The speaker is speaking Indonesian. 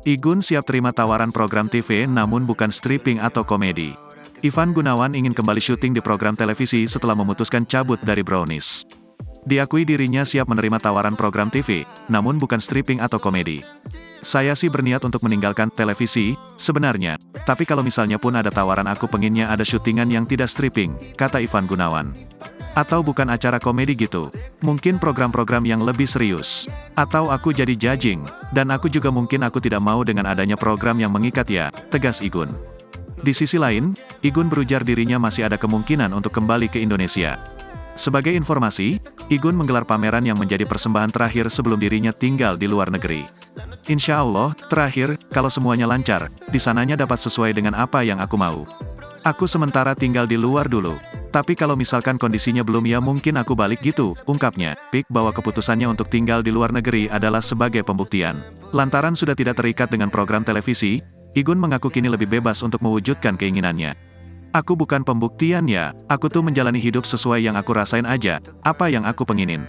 Igun siap terima tawaran program TV namun bukan stripping atau komedi. Ivan Gunawan ingin kembali syuting di program televisi setelah memutuskan cabut dari Brownies. Diakui dirinya siap menerima tawaran program TV, namun bukan stripping atau komedi. Saya sih berniat untuk meninggalkan televisi, sebenarnya, tapi kalau misalnya pun ada tawaran aku pengennya ada syutingan yang tidak stripping, kata Ivan Gunawan. Atau bukan acara komedi gitu, mungkin program-program yang lebih serius. Atau aku jadi judging, dan aku juga mungkin aku tidak mau dengan adanya program yang mengikat ya, tegas Igun. Di sisi lain, Igun berujar dirinya masih ada kemungkinan untuk kembali ke Indonesia. Sebagai informasi, Igun menggelar pameran yang menjadi persembahan terakhir sebelum dirinya tinggal di luar negeri. Insya Allah, terakhir, kalau semuanya lancar, di sananya dapat sesuai dengan apa yang aku mau. Aku sementara tinggal di luar dulu. Tapi kalau misalkan kondisinya belum ya mungkin aku balik gitu, ungkapnya. Pik bahwa keputusannya untuk tinggal di luar negeri adalah sebagai pembuktian. Lantaran sudah tidak terikat dengan program televisi, Igun mengaku kini lebih bebas untuk mewujudkan keinginannya. Aku bukan pembuktian ya, aku tuh menjalani hidup sesuai yang aku rasain aja, apa yang aku penginin.